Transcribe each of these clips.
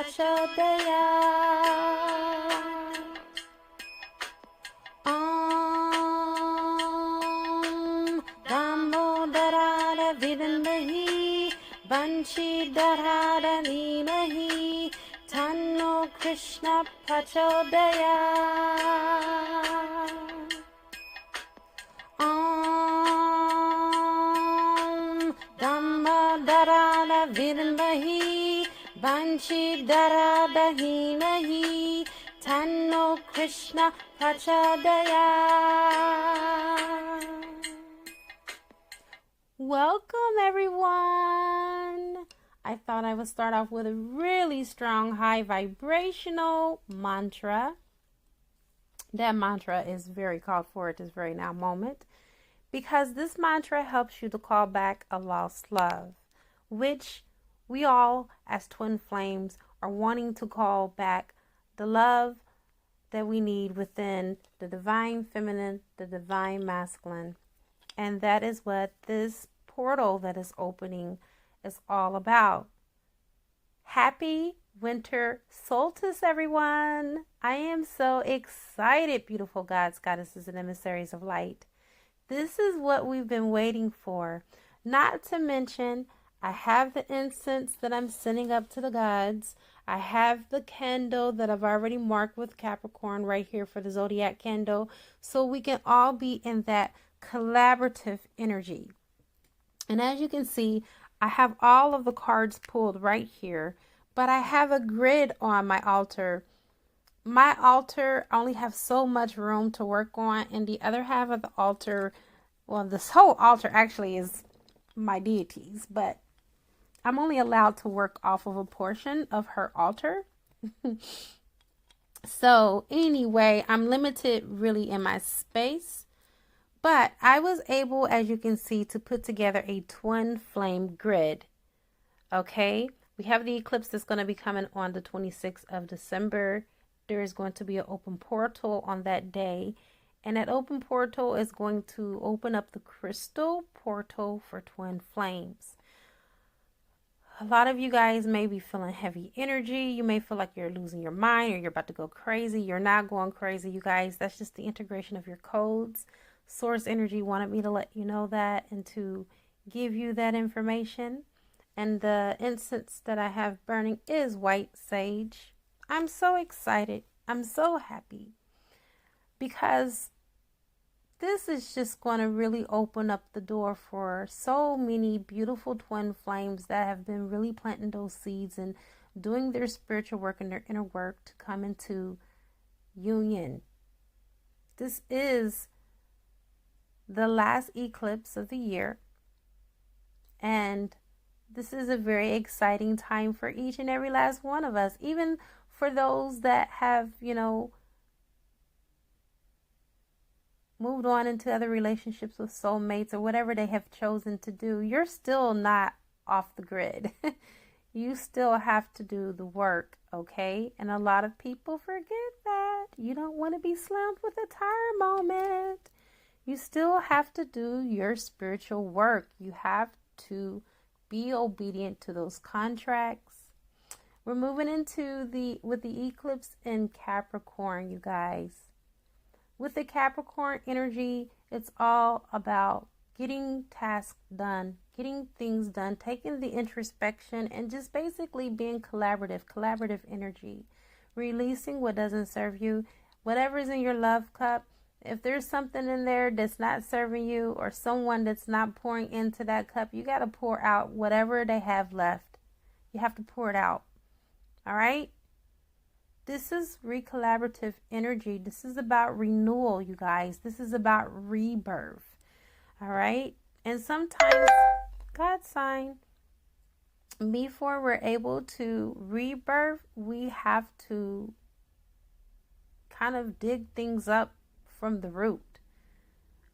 prachodayat. Damodara vidmahi Banshidhara dhimahi Tanno Krishna prachodayat. Damodara vidmahi Banshidhara dhimahi Tanno Krishna prachodayat. Welcome, everyone. I thought I would start off with a really strong, high vibrational mantra. That mantra is very called for at this very now moment, because this mantra helps you to call back a lost love, which we all, as twin flames, are wanting to call back the love that we need within the divine feminine, the divine masculine. And that is what this portal that is opening is all about. Happy winter solstice, everyone. I am so excited, beautiful gods, goddesses, and emissaries of light. This is what we've been waiting for. Not to mention, I have the incense that I'm sending up to the gods. I have the candle that I've already marked with Capricorn right here for the zodiac candle, so we can all be in that collaborative energy. And as you can see, I have all of the cards pulled right here, but I have a grid on my altar. My altar only have so much room to work on, and the other half of the altar, well, this whole altar actually is my deities, but I'm only allowed to work off of a portion of her altar. So anyway, I'm limited really in my space. But I was able, as you can see, to put together a twin flame grid. Okay, we have the eclipse that's going to be coming on the 26th of December. There is going to be an open portal on that day. And that open portal is going to open up the crystal portal for twin flames. A lot of you guys may be feeling heavy energy. You may feel like you're losing your mind or you're about to go crazy. You're not going crazy, you guys. That's just the integration of your codes. Source energy wanted me to let you know that and to give you that information. And the incense that I have burning is white sage. I'm so excited. I'm so happy because this is just going to really open up the door for so many beautiful twin flames that have been really planting those seeds and doing their spiritual work and their inner work to come into union. This is the last eclipse of the year, and this is a very exciting time for each and every last one of us, even for those that have, moved on into other relationships with soulmates or whatever they have chosen to do. You're still not off the grid. You still have to do the work, okay? And a lot of people forget that. You don't want to be slammed with a tire moment. You still have to do your spiritual work. You have to be obedient to those contracts. We're moving into with the eclipse in Capricorn, you guys. With the Capricorn energy, it's all about getting tasks done, getting things done, taking the introspection, and just basically being collaborative energy. Releasing what doesn't serve you. Whatever's in your love cup, if there's something in there that's not serving you or someone that's not pouring into that cup, you got to pour out whatever they have left. You have to pour it out. All right? This is recollaborative energy. This is about renewal, you guys. This is about rebirth. All right? And sometimes, God's sign, before we're able to rebirth, we have to kind of dig things up from the root.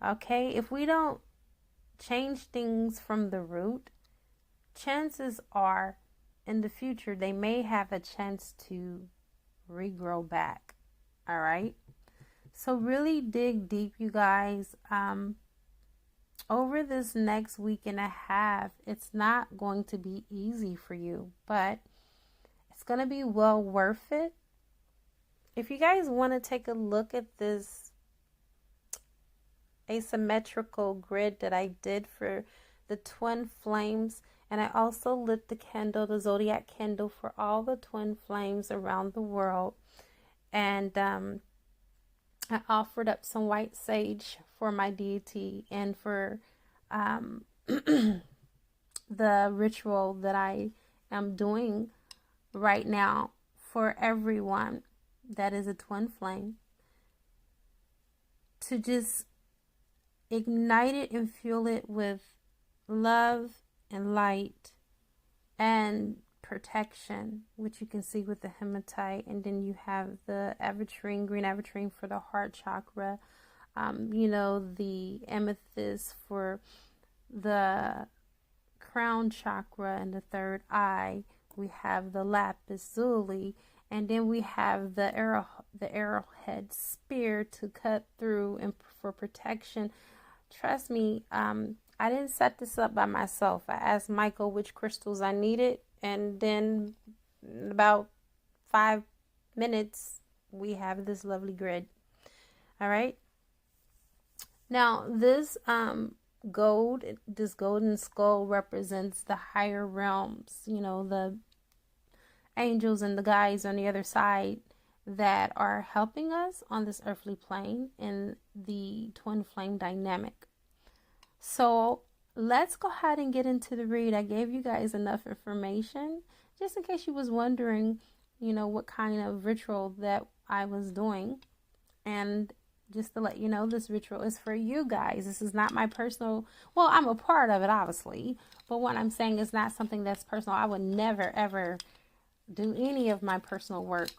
Okay? If we don't change things from the root, chances are in the future they may have a chance to regrow back. All right? So really dig deep, you guys. Over this next week and a half, it's not going to be easy for you, but It's going to be well worth it. If you guys want to take a look at this asymmetrical grid that I did for the twin flames, and I also lit the candle, the zodiac candle, for all the twin flames around the world. And I offered up some white sage for my deity and for the ritual that I am doing right now for everyone that is a twin flame, to just ignite it and fuel it with love and light and protection, which you can see with the hematite. And then you have the aventurine, green aventurine for the heart chakra, the amethyst for the crown chakra and the third eye. We have the lapis lazuli, and then we have the arrowhead spear to cut through and for protection. Trust me, I didn't set this up by myself. I asked Michael which crystals I needed, and then in about 5 minutes, we have this lovely grid. All right. Now, this this golden skull represents the higher realms, the angels and the guides on the other side that are helping us on this earthly plane in the twin flame dynamic. So let's go ahead and get into the read. I gave you guys enough information just in case you was wondering, what kind of ritual that I was doing. And just to let you know, this ritual is for you guys. This is not my personal, well, I'm a part of it, obviously. But what I'm saying is not something that's personal. I would never, ever do any of my personal work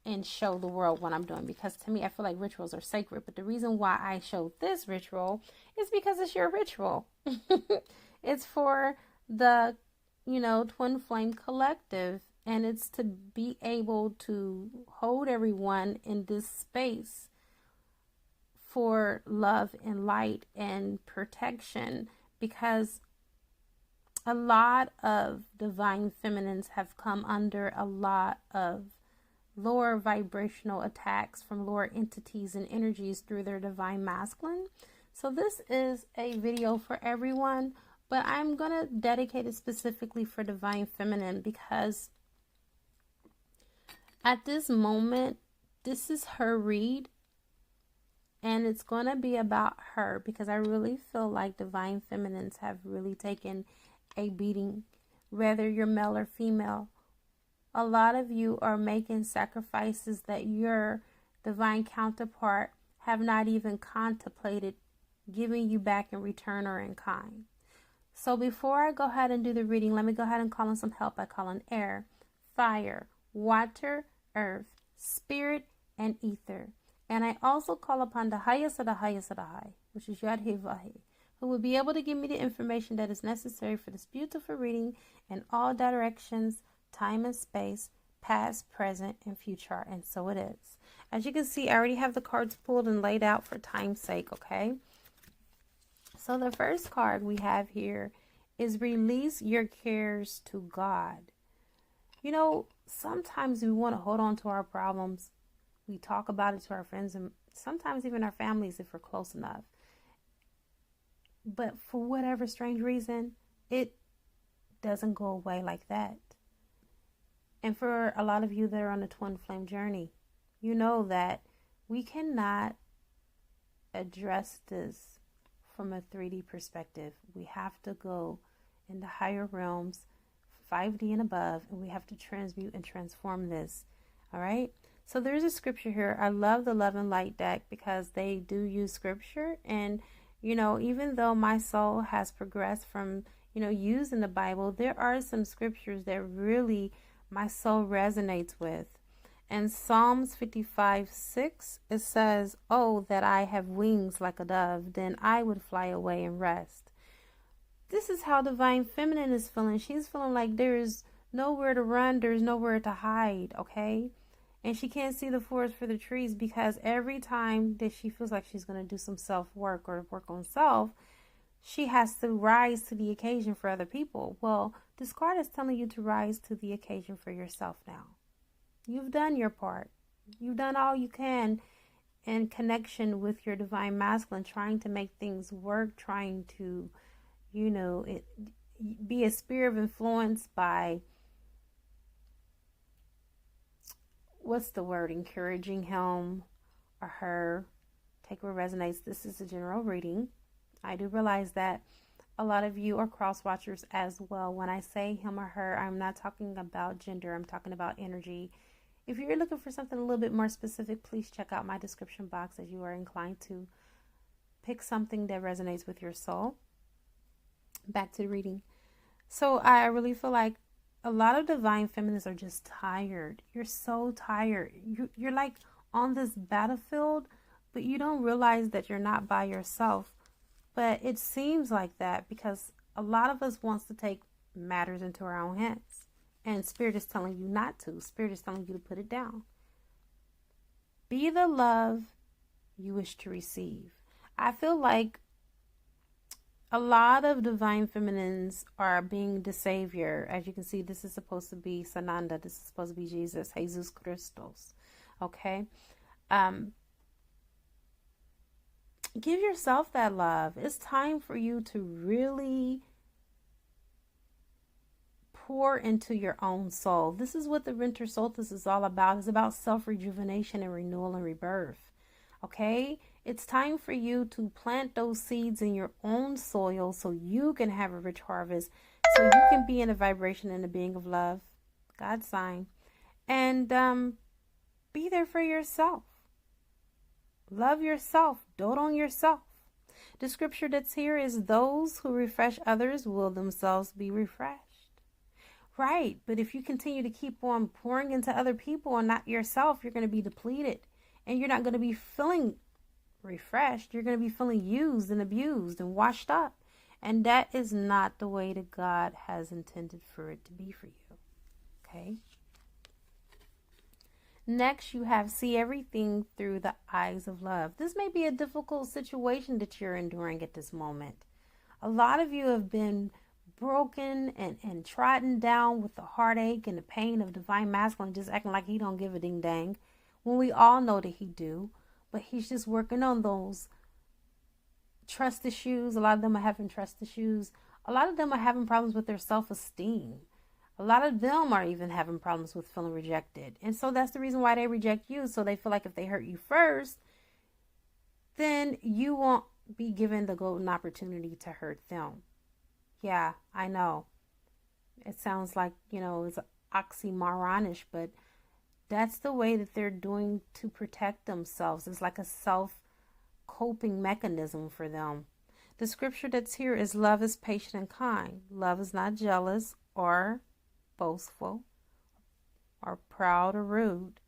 and show the world what I'm doing, because to me, I feel like rituals are sacred. But the reason why I showed this ritual is because it's your ritual. It's for the, twin flame collective, and it's to be able to hold everyone in this space for love and light and protection, because a lot of divine feminines have come under a lot of lower vibrational attacks from lower entities and energies through their divine masculine. So this is a video for everyone, but I'm going to dedicate it specifically for divine feminine, because at this moment, this is her read, and it's going to be about her, because I really feel like divine feminines have really taken a beating, whether you're male or female. A lot of you are making sacrifices that your divine counterpart have not even contemplated giving you back in return or in kind. So before I go ahead and do the reading, let me go ahead and call in some help. I call in air, fire, water, earth, spirit, and ether. And I also call upon the highest of the highest of the high, which is Yad-He-Vahe, who will be able to give me the information that is necessary for this beautiful reading in all directions, time and space, past, present, and future. And so it is. As you can see, I already have the cards pulled and laid out for time's sake, okay? So the first card we have here is release your cares to God. Sometimes we want to hold on to our problems. We talk about it to our friends and sometimes even our families if we're close enough. But for whatever strange reason, it doesn't go away like that. And for a lot of you that are on the twin flame journey, you know that we cannot address this from a 3D perspective. We have to go in the higher realms, 5D and above, and we have to transmute and transform this. All right? So there's a scripture here. I love the Love and Light deck because they do use scripture. And, even though my soul has progressed from, using the Bible, there are some scriptures that really my soul resonates with. And Psalms 55:6, it says, "Oh, that I have wings like a dove, then I would fly away and rest." This is how divine feminine is feeling. She's feeling like there's nowhere to run, there's nowhere to hide, okay? And she can't see the forest for the trees, because every time that she feels like she's going to do some self-work or work on self, she has to rise to the occasion for other people. Well, this card is telling you to rise to the occasion for yourself now. You've done your part. You've done all you can in connection with your divine masculine, trying to make things work, trying to, be a sphere of influence by, what's the word, encouraging him or her. Take what resonates. This is a general reading. I do realize that a lot of you are cross watchers as well. When I say him or her, I'm not talking about gender. I'm talking about energy. If you're looking for something a little bit more specific, please check out my description box as you are inclined to pick something that resonates with your soul. Back to the reading. So I really feel like a lot of divine feminines are just tired. You're so tired. You're like on this battlefield, but you don't realize that you're not by yourself. But it seems like that because a lot of us wants to take matters into our own hands. And Spirit is telling you not to. Spirit is telling you to put it down. Be the love you wish to receive. I feel like a lot of divine feminines are being the savior. As you can see, this is supposed to be Sananda. This is supposed to be Jesus Christos. Okay? Give yourself that love. It's time for you to really pour into your own soul. This is what the winter solstice is all about. It's about self-rejuvenation and renewal and rebirth. Okay? It's time for you to plant those seeds in your own soil so you can have a rich harvest, so you can be in a vibration and a being of love, God's sign, and be there for yourself. Love yourself. Dote on yourself. The scripture that's here is those who refresh others will themselves be refreshed. Right, but if you continue to keep on pouring into other people and not yourself, you're going to be depleted and you're not going to be feeling refreshed. You're going to be feeling used and abused and washed up. And that is not the way that God has intended for it to be for you. Okay? Next, you have see everything through the eyes of love. This may be a difficult situation that you're enduring at this moment. A lot of you have been broken and trodden down with the heartache and the pain of divine masculine, just acting like he don't give a ding dang, when we all know that he do, but he's just working on those trust issues. A lot of them are having trust issues. A lot of them are having problems with their self-esteem. A lot of them are even having problems with feeling rejected. And so that's the reason why they reject you. So they feel like if they hurt you first, then you won't be given the golden opportunity to hurt them. Yeah, I know. It sounds like, it's oxymoronish, but that's the way that they're doing to protect themselves. It's like a self-coping mechanism for them. The scripture that's here is love is patient and kind. Love is not jealous or boastful or proud or rude.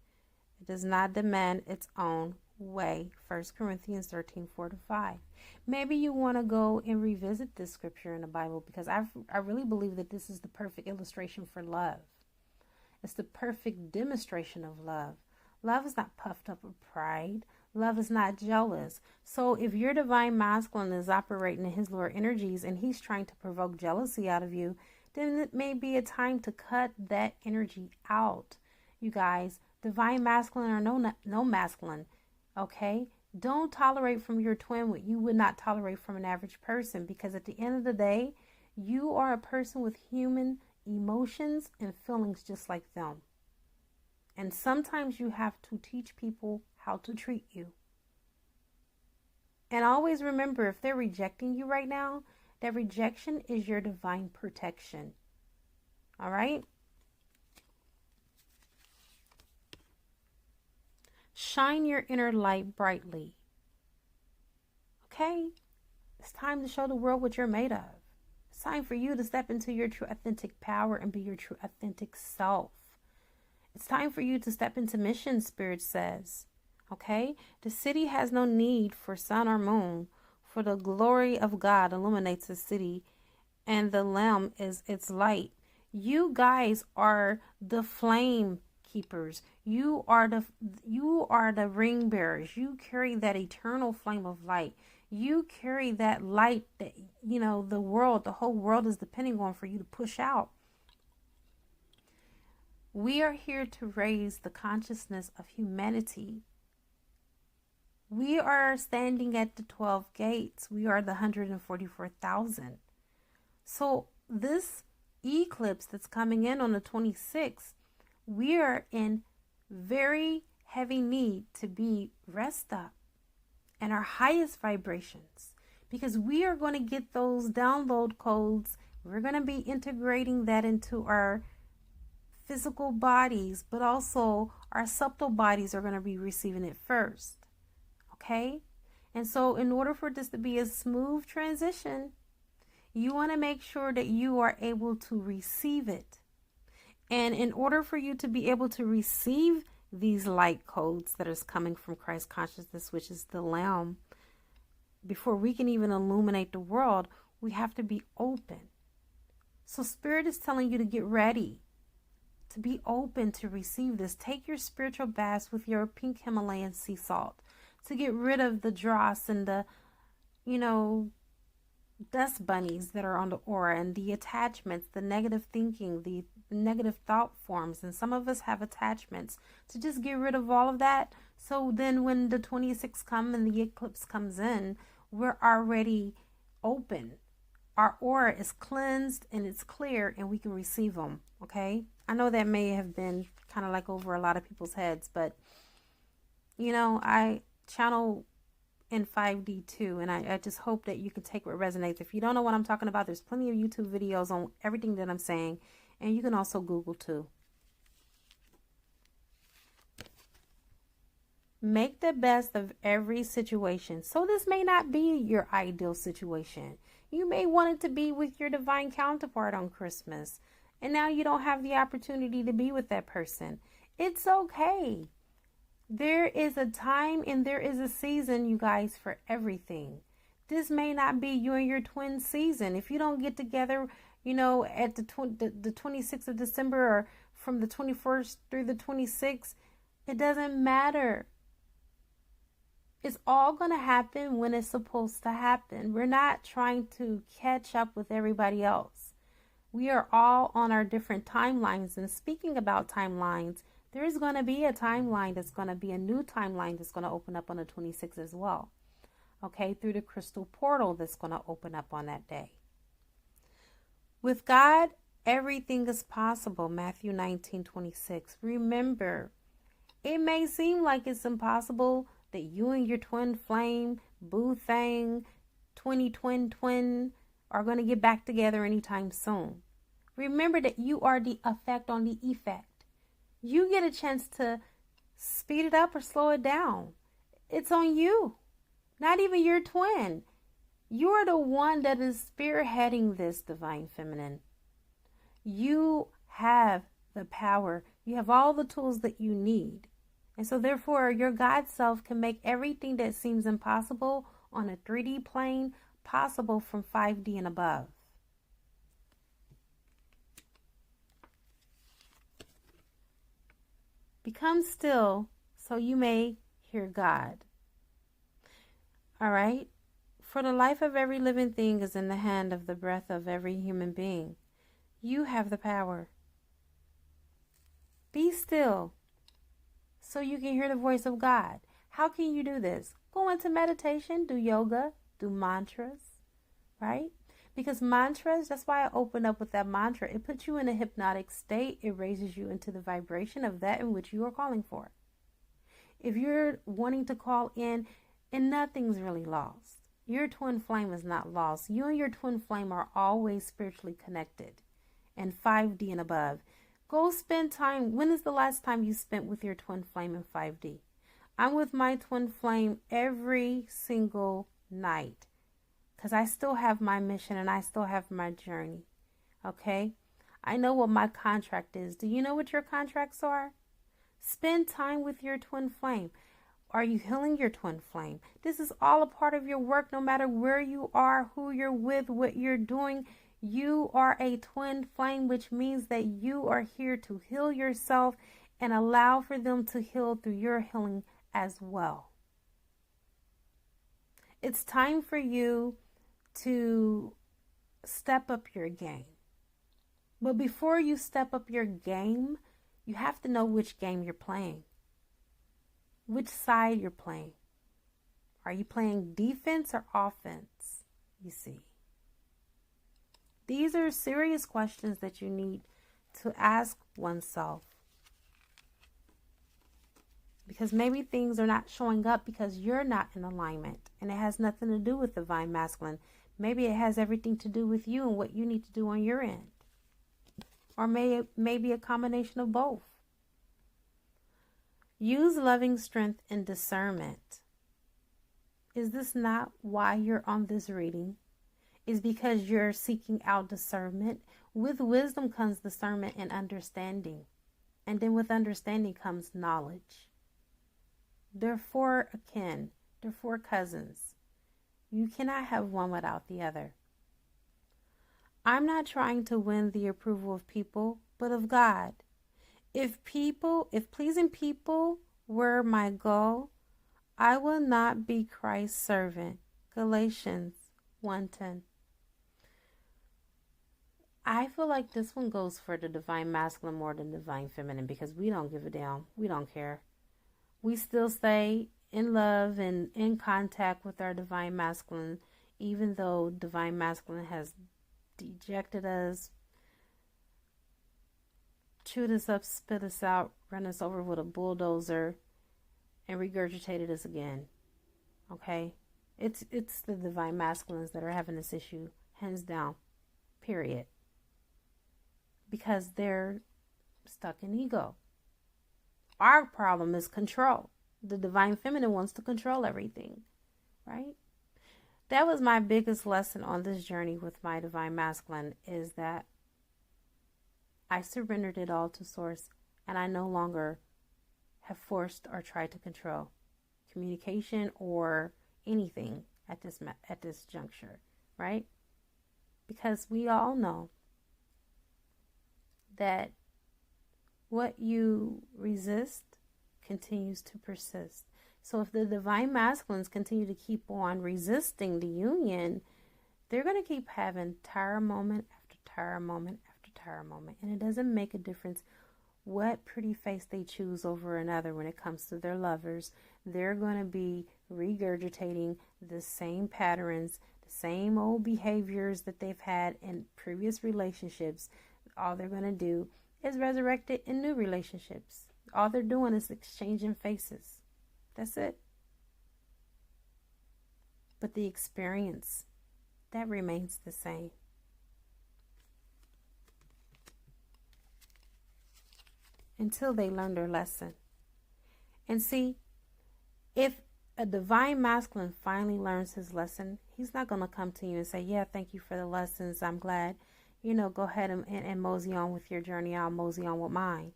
It does not demand its own way. 1 Corinthians 13:4-5. Maybe you want to go and revisit this scripture in the Bible because I really believe that this is the perfect illustration for love. It's the perfect demonstration of love. Love is not puffed up with pride. Love is not jealous. So if your divine masculine is operating in his lower energies and he's trying to provoke jealousy out of you, then it may be a time to cut that energy out. You guys, divine masculine or no masculine, okay? Don't tolerate from your twin what you would not tolerate from an average person, because at the end of the day, you are a person with human emotions and feelings just like them. And sometimes you have to teach people how to treat you. And always remember, if they're rejecting you right now, that rejection is your divine protection. All right? Shine your inner light brightly. Okay? It's time to show the world what you're made of. It's time for you to step into your true authentic power and be your true authentic self. It's time for you to step into mission, Spirit says. Okay? The city has no need for sun or moon, for the glory of God illuminates the city, and the Lamb is its light. You guys are the flame keepers. You are the ring bearers. You carry that eternal flame of light. You carry that light that, you know, the whole world is depending on for you to push out. We are here to raise the consciousness of humanity. We are standing at the 12 gates. We are the 144,000. So this eclipse that's coming in on the 26th, we are in very heavy need to be rest up and our highest vibrations, because we are going to get those download codes. We're going to be integrating that into our physical bodies, but also our subtle bodies are going to be receiving it first. Okay? And so in order for this to be a smooth transition, you want to make sure that you are able to receive it. And in order for you to be able to receive these light codes that is coming from Christ consciousness, which is the Lamb, before we can even illuminate the world, we have to be open. So Spirit is telling you to get ready, to be open to receive this. Take your spiritual baths with your pink Himalayan sea salt to get rid of the dross and the, dust bunnies that are on the aura and the attachments, the negative thinking, the negative thought forms. And some of us have attachments, to just get rid of all of that. So then when the 26th comes and the eclipse comes in, we're already open. Our aura is cleansed and it's clear and we can receive them. Okay. I know that may have been kind of like over a lot of people's heads, but I channel in 5D too, and I just hope that you can take what resonates. If you don't know what I'm talking about, there's plenty of YouTube videos on everything that I'm saying, and you can also Google too. Make the best of every situation. So this may not be your ideal situation. You may want it to be with your divine counterpart on Christmas, and now you don't have the opportunity to be with that person. It's okay. There is a time and there is a season, you guys, for everything. This may not be you and your twin season. If you don't get together, at the 26th of December or from the 21st through the 26th, it doesn't matter. It's all going to happen when it's supposed to happen. We're not trying to catch up with everybody else. We are all on our different timelines. And speaking about timelines, there's going to be a timeline that's going to be a new timeline that's going to open up on the 26th as well. Okay, through the crystal portal that's going to open up on that day. With God, everything is possible. Matthew 19:26. Remember, it may seem like it's impossible that you and your twin flame, boo thing, twin are going to get back together anytime soon. Remember that you are the effect on the effect. You get a chance to speed it up or slow it down. It's on you, not even your twin. You're the one that is spearheading this, divine feminine. You have the power. You have all the tools that you need. And so therefore, your God self can make everything that seems impossible on a 3D plane possible from 5D and above. Become still so you may hear God. All right? For the life of every living thing is in the hand of the breath of every human being. You have the power. Be still so you can hear the voice of God. How can you do this? Go into meditation, do yoga, do mantras, right? Because mantras, that's why I opened up with that mantra. It puts you in a hypnotic state. It raises you into the vibration of that in which you are calling for. If you're wanting to call in, and nothing's really lost. Your twin flame is not lost. You and your twin flame are always spiritually connected. And 5D and above. Go spend time. When is the last time you spent with your twin flame in 5D? I'm with my twin flame every single night. Because I still have my mission and I still have my journey. Okay? I know what my contract is. Do you know what your contracts are? Spend time with your twin flame. Are you healing your twin flame? This is all a part of your work, no matter where you are, who you're with, what you're doing. You are a twin flame, which means that you are here to heal yourself and allow for them to heal through your healing as well. It's time for you to step up your game. But before you step up your game, you have to know which game you're playing, which side you're playing. Are you playing defense or offense? You see, these are serious questions that you need to ask oneself. Because maybe things are not showing up because you're not in alignment, and it has nothing to do with divine masculine. Maybe it has everything to do with you and what you need to do on your end. Or maybe a combination of both. Use loving strength and discernment. Is this not why you're on this reading? Is because you're seeking out discernment. With wisdom comes discernment and understanding. And then with understanding comes knowledge. They're four akin. They're four cousins. You cannot have one without the other. I'm not trying to win the approval of people, but of God. If pleasing people were my goal, I will not be Christ's servant. Galatians 1:10. I feel like this one goes for the divine masculine more than divine feminine, because we don't give a damn. We don't care. We still stay in love and in contact with our divine masculine, even though divine masculine has dejected us, chewed us up, spit us out, run us over with a bulldozer, and regurgitated us again. Okay? It's the divine masculines that are having this issue, hands down, period. Because they're stuck in ego. Our problem is control. The divine feminine wants to control everything, right? That was my biggest lesson on this journey with my divine masculine, is that I surrendered it all to source, and I no longer have forced or tried to control communication or anything at this juncture, right? Because we all know that what you resist continues to persist. So if the divine masculines continue to keep on resisting the union, they're going to keep having tire moment after tire moment after tire moment. And it doesn't make a difference what pretty face they choose over another when it comes to their lovers. They're going to be regurgitating the same patterns, the same old behaviors that they've had in previous relationships. All they're going to do is resurrect it in new relationships. All they're doing is exchanging faces. That's it. But the experience, that remains the same. Until they learn their lesson. And see, if a divine masculine finally learns his lesson, he's not going to come to you and say, yeah, thank you for the lessons. I'm glad. Go ahead and mosey on with your journey. I'll mosey on with mine.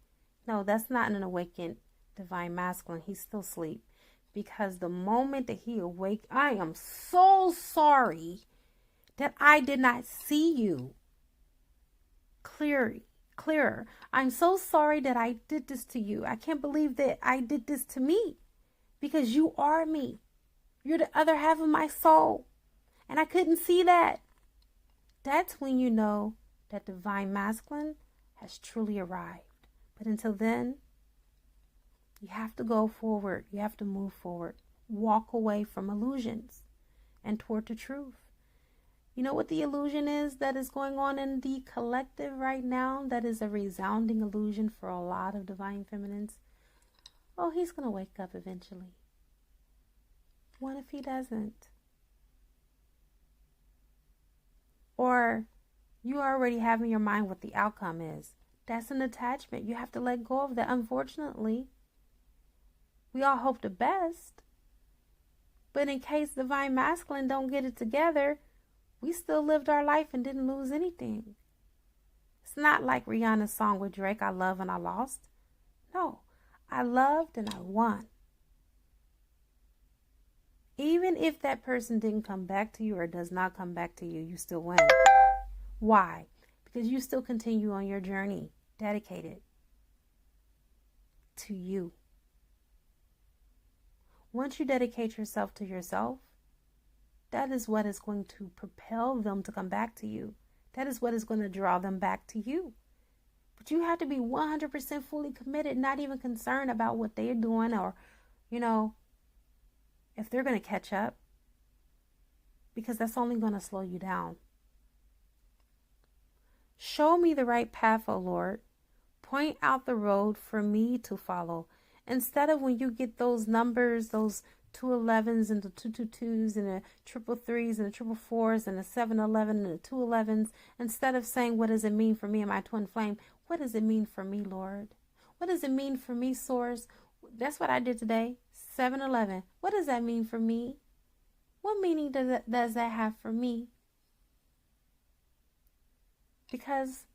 No, that's not an awakened divine masculine. He's still asleep. Because the moment that he awake, I am so sorry that I did not see you clearer. I'm so sorry that I did this to you. I can't believe that I did this to me, because you are me. You're the other half of my soul. And I couldn't see that. That's when you know that divine masculine has truly arrived. But until then, you have to go forward. You have to move forward. Walk away from illusions and toward the truth. You know what the illusion is that is going on in the collective right now? That is a resounding illusion for a lot of divine feminines. Oh, he's going to wake up eventually. What if he doesn't? Or you already have in your mind what the outcome is. That's an attachment. You have to let go of that. Unfortunately, we all hope the best. But in case divine masculine don't get it together, we still lived our life and didn't lose anything. It's not like Rihanna's song with Drake, I love and I lost. No, I loved and I won. Even if that person didn't come back to you or does not come back to you, you still win. Why? Because you still continue on your journey dedicated to you. Once you dedicate yourself to yourself, that is what is going to propel them to come back to you. That is what is going to draw them back to you. But you have to be 100% fully committed, not even concerned about what they're doing or, if they're going to catch up, because that's only going to slow you down. Show me the right path, O Lord. Point out the road for me to follow. Instead of when you get those numbers, those 211s and the 222s and the 333s and the 444s and the 711 and the 211s, instead of saying, what does it mean for me and my twin flame? What does it mean for me, Lord? What does it mean for me, Source? That's what I did today. 711. What does that mean for me? What meaning does that have for me? Because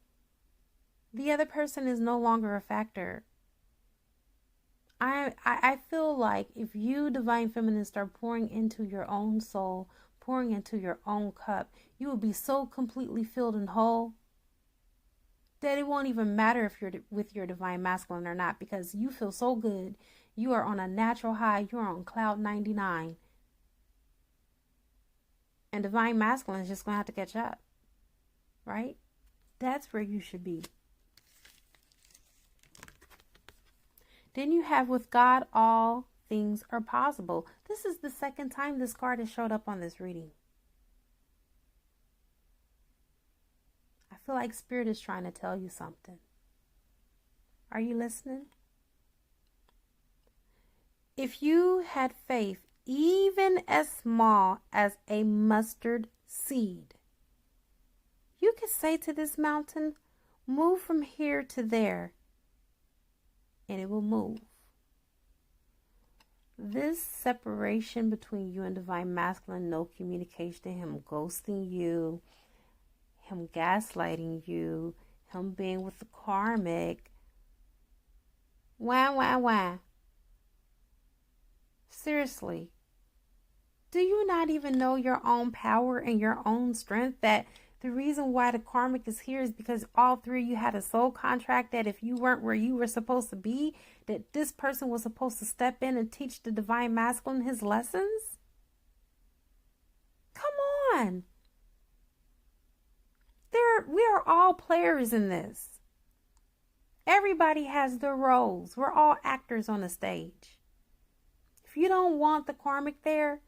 the other person is no longer a factor. I feel like if you, Divine Feminine, start pouring into your own soul, pouring into your own cup, you will be so completely filled and whole that it won't even matter if you're with your Divine Masculine or not, because you feel so good. You are on a natural high. You are on cloud 99. And Divine Masculine is just going to have to catch up. Right? That's where you should be. Then you have, with God, all things are possible. This is the second time this card has showed up on this reading. I feel like Spirit is trying to tell you something. Are you listening? If you had faith, even as small as a mustard seed, you could say to this mountain, move from here to there, and it will move. This separation between you and Divine Masculine, no communication, him ghosting you, him gaslighting you, him being with the karmic, wah. Seriously, do you not even know your own power and your own strength, that the reason why the karmic is here is because all three of you had a soul contract, that if you weren't where you were supposed to be, that this person was supposed to step in and teach the Divine Masculine his lessons? Come on. We are all players in this. Everybody has their roles. We're all actors on the stage. If you don't want the karmic there,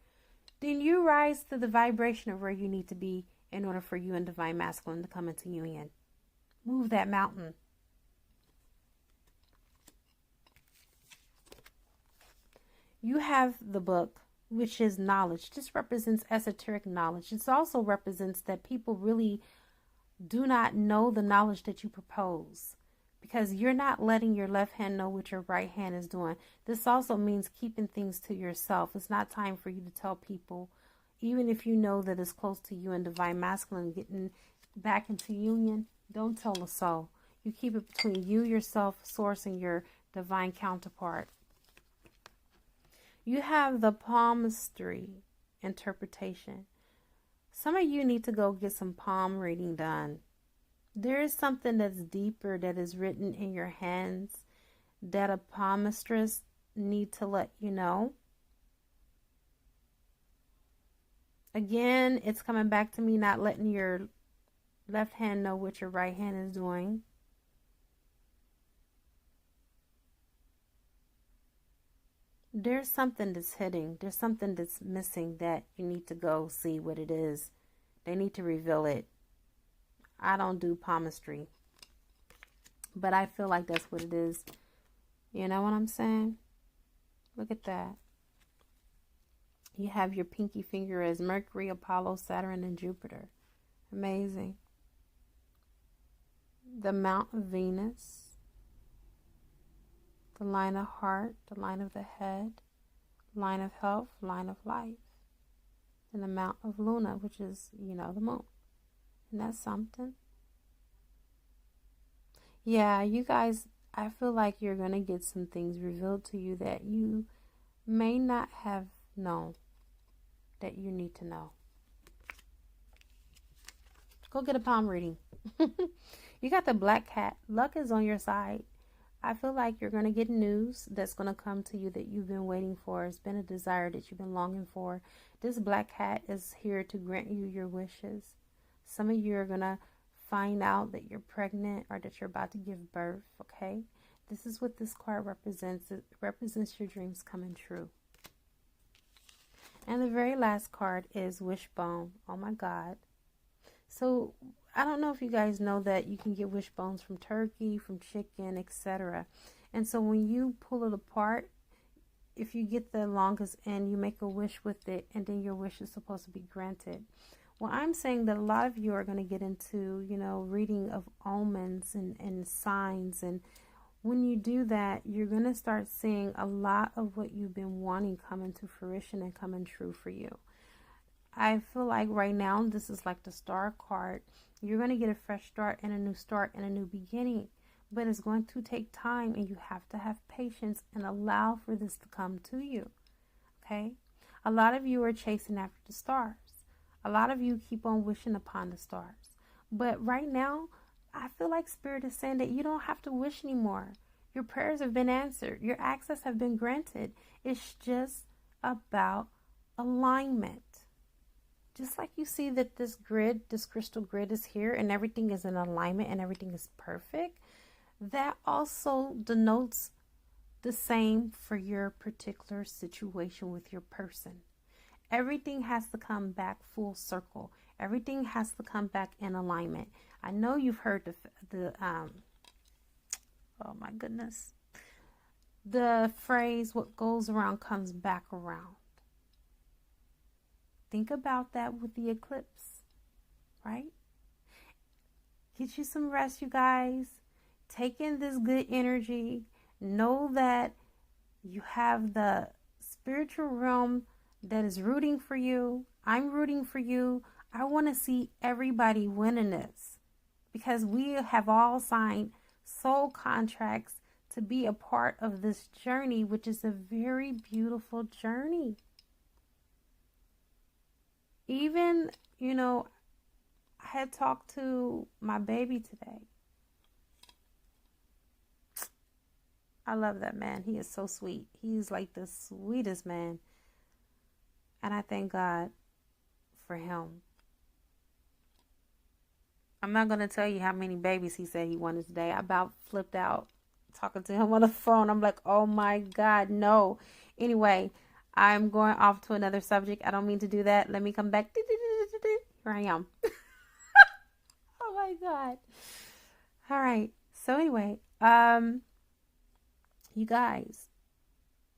then you rise to the vibration of where you need to be in order for you and Divine Masculine to come into union. Move that mountain. You have the book, which is knowledge. This represents esoteric knowledge. It also represents that people really do not know the knowledge that you propose, because you're not letting your left hand know what your right hand is doing. This also means keeping things to yourself. It's not time for you to tell people, even if you know that it's close to you and Divine Masculine getting back into union. Don't tell a soul. You keep it between you, yourself, Source, and your divine counterpart. You have the palmistry interpretation. Some of you need to go get some palm reading done. There is something that's deeper that is written in your hands that a palmistress need to let you know. Again, it's coming back to me not letting your left hand know what your right hand is doing. There's something that's hidden. There's something that's missing that you need to go see what it is. They need to reveal it. I don't do palmistry, but I feel like that's what it is. You know what I'm saying? Look at that. You have your pinky finger as Mercury, Apollo, Saturn, and Jupiter. Amazing. The Mount of Venus. The line of heart, the line of the head, line of health, line of life. And the Mount of Luna, which is, the moon. And that's something. Yeah, you guys, I feel like you're going to get some things revealed to you that you may not have known that you need to know. Go get a palm reading. You got the Black Cat. Luck is on your side. I feel like you're going to get news that's going to come to you that you've been waiting for. It's been a desire that you've been longing for. This black cat is here to grant you your wishes. Some of you are going to find out that you're pregnant or that you're about to give birth, okay? This is what this card represents. It represents your dreams coming true. And the very last card is Wishbone. Oh my God. So I don't know if you guys know that you can get wishbones from turkey, from chicken, etc. And so when you pull it apart, if you get the longest end, you make a wish with it, and then your wish is supposed to be granted. Well, I'm saying that a lot of you are going to get into, reading of omens and signs. And when you do that, you're going to start seeing a lot of what you've been wanting come into fruition and coming true for you. I feel like right now, this is like the star card. You're going to get a fresh start and a new beginning. But it's going to take time, and you have to have patience and allow for this to come to you. Okay? A lot of you are chasing after the stars. A lot of you keep on wishing upon the stars. But right now, I feel like Spirit is saying that you don't have to wish anymore. Your prayers have been answered. Your access have been granted. It's just about alignment. Just like you see that this grid, this crystal grid is here and everything is in alignment and everything is perfect, that also denotes the same for your particular situation with your person. Everything has to come back full circle. Everything has to come back in alignment. I know you've heard oh my goodness, the phrase, what goes around comes back around. Think about that with the eclipse, right? Get you some rest, you guys. Take in this good energy. Know that you have the spiritual realm that is rooting for you. I'm rooting for you. I want to see everybody winning this, because we have all signed soul contracts to be a part of this journey, which is a very beautiful journey. Even, I had talked to my baby today. I love that man. He is so sweet. He's like the sweetest man. And I thank God for him. I'm not going to tell you how many babies he said he wanted today. I about flipped out talking to him on the phone. I'm like, oh my God, no. Anyway, I'm going off to another subject. I don't mean to do that. Let me come back. Here I am. Oh my God. All right. So anyway, you guys,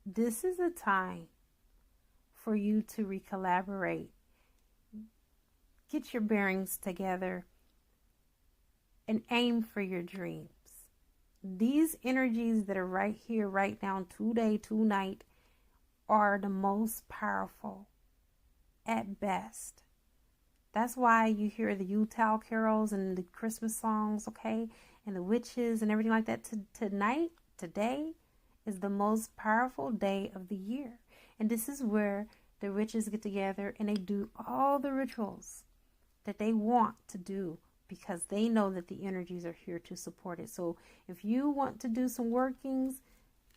this is a time for you to recollaborate. Get your bearings together and aim for your dreams. These energies that are right here, right now, today, tonight, are the most powerful at best. That's why you hear the Yule carols and the Christmas songs, okay? And the witches and everything like that. Today is the most powerful day of the year. And this is where the witches get together and they do all the rituals that they want to do, because they know that the energies are here to support it. So if you want to do some workings,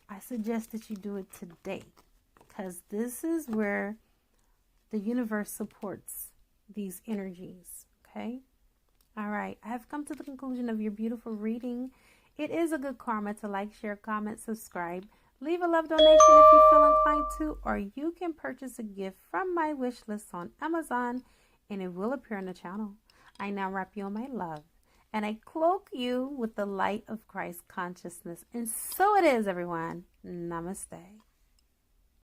I suggest that you do it today, because this is where the universe supports these energies. Okay? All right. I have come to the conclusion of your beautiful reading. It is a good karma to like, share, comment, subscribe. Leave a love donation if you feel inclined to, or you can purchase a gift from my wish list on Amazon and it will appear on the channel. I now wrap you in my love and I cloak you with the light of Christ consciousness. And so it is, everyone. Namaste.